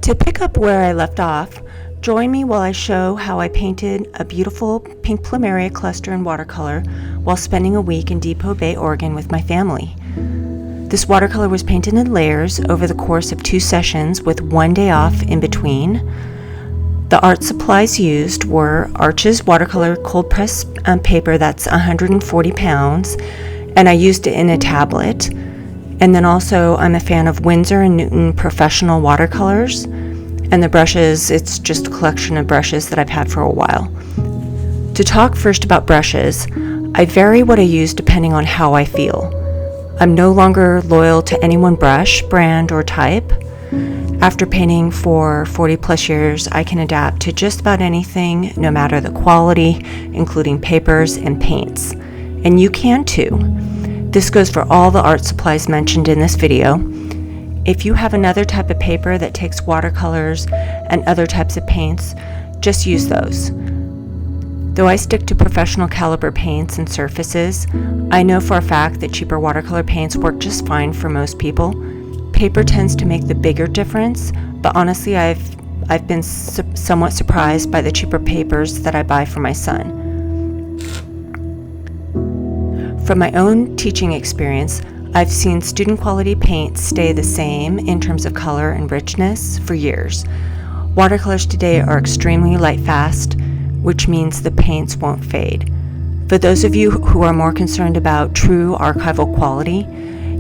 To pick up where I left off, join me while I show how I painted a beautiful pink plumeria cluster in watercolor while spending a week in Depot Bay, Oregon with my family. This watercolor was painted in layers over the course of 2 sessions with 1 day off in between. The art supplies used were Arches watercolor cold press paper that's 140 pounds, and I used it in a tablet. And then also I'm a fan of Winsor & Newton professional watercolors, and the brushes, it's just a collection of brushes that I've had for a while. To talk first about brushes, I vary what I use depending on how I feel. I'm no longer loyal to any one brush, brand, or type. After painting for 40 plus years, I can adapt to just about anything, no matter the quality, including papers and paints. And you can too. This goes for all the art supplies mentioned in this video. If you have another type of paper that takes watercolors and other types of paints, just use those. Though I stick to professional caliber paints and surfaces, I know for a fact that cheaper watercolor paints work just fine for most people. Paper tends to make the bigger difference, but honestly I've been somewhat surprised by the cheaper papers that I buy for my son. From my own teaching experience, I've seen student quality paints stay the same in terms of color and richness for years. Watercolors today are extremely light fast, which means the paints won't fade. For those of you who are more concerned about true archival quality,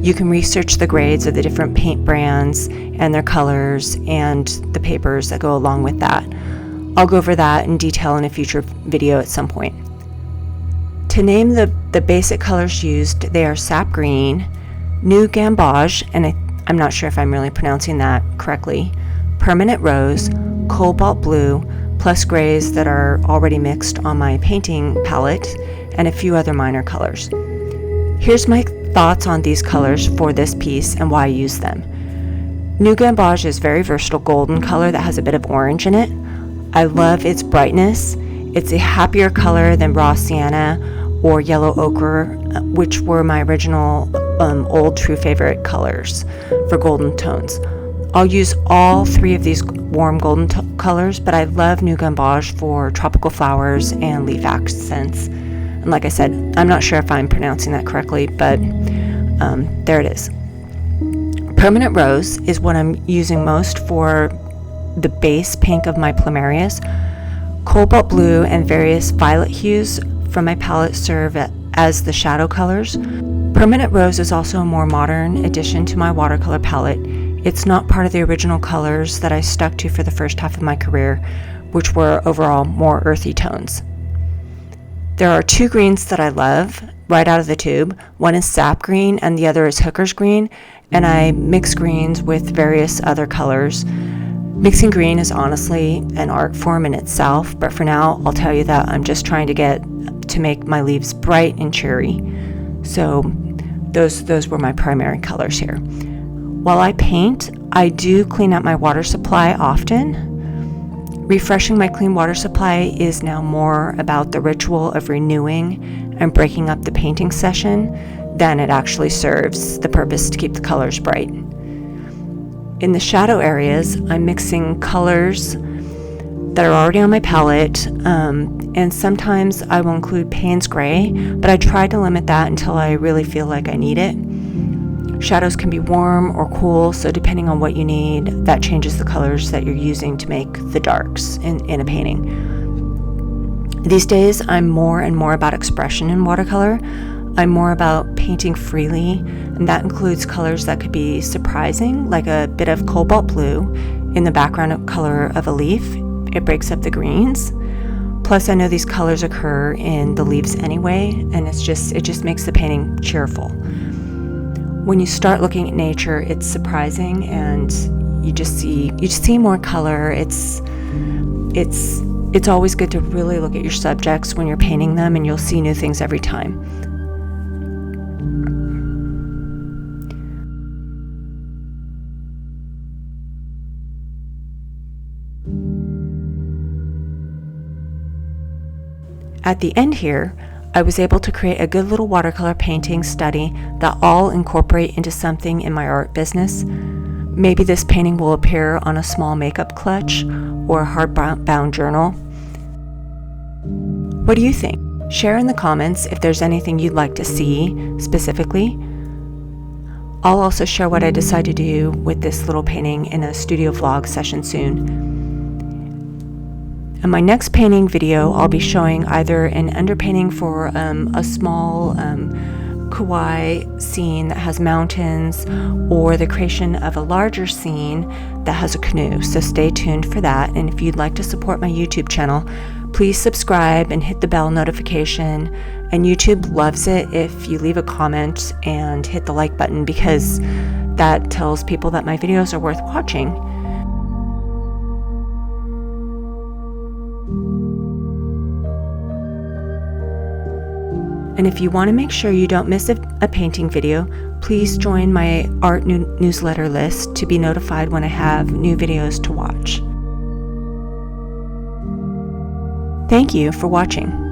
you can research the grades of the different paint brands and their colors and the papers that go along with that. I'll go over that in detail in a future video at some point. To name the basic colors used, they are sap green, new gamboge, and I'm not sure if I'm really pronouncing that correctly, permanent rose, cobalt blue, plus grays that are already mixed on my painting palette, and a few other minor colors. Here's my thoughts on these colors for this piece and why I use them. New gamboge is very versatile golden color that has a bit of orange in it. I love its brightness. It's a happier color than raw sienna or yellow ochre, which were my original old true favorite colors for golden tones. I'll use all 3 of these warm golden colors, but I love new gamboge for tropical flowers and leaf accents. And like I said, I'm not sure if I'm pronouncing that correctly, but there it is. Permanent rose is what I'm using most for the base pink of my Plumerias. Cobalt blue and various violet hues from my palette serve as the shadow colors. Permanent rose is also a more modern addition to my watercolor palette. It's not part of the original colors that I stuck to for the first half of my career, which were overall more earthy tones. There are 2 greens that I love right out of the tube. One is sap green and the other is hooker's green, and I mix greens with various other colors. Mixing green is honestly an art form in itself, but for now I'll tell you that I'm just trying to make my leaves bright and cheery. So those were my primary colors here. While I paint, I do clean out my water supply often. Refreshing my clean water supply is now more about the ritual of renewing and breaking up the painting session than it actually serves the purpose to keep the colors bright. In the shadow areas, I'm mixing colors that are already on my palette, and sometimes I will include Payne's Gray, but I try to limit that until I really feel like I need it. Shadows can be warm or cool, so depending on what you need, that changes the colors that you're using to make the darks in a painting. These days, I'm more and more about expression in watercolor. I'm more about painting freely, and that includes colors that could be surprising, like a bit of cobalt blue in the background color of a leaf. It breaks up the greens. Plus, I know these colors occur in the leaves anyway, and it just makes the painting cheerful. When you start looking at nature, it's surprising, and you just see more color. It's always good to really look at your subjects when you're painting them, and you'll see new things every time. At the end here, I was able to create a good little watercolor painting study that I'll incorporate into something in my art business. Maybe this painting will appear on a small makeup clutch or a hardbound journal. What do you think? Share in the comments if there's anything you'd like to see specifically. I'll also share what I decide to do with this little painting in a studio vlog session soon. In my next painting video, I'll be showing either an underpainting for a small kawaii scene that has mountains, or the creation of a larger scene that has a canoe. So stay tuned for that. And if you'd like to support my YouTube channel, please subscribe and hit the bell notification. And YouTube loves it if you leave a comment and hit the like button, because that tells people that my videos are worth watching. And if you want to make sure you don't miss a painting video, please join my art newsletter list to be notified when I have new videos to watch. Thank you for watching.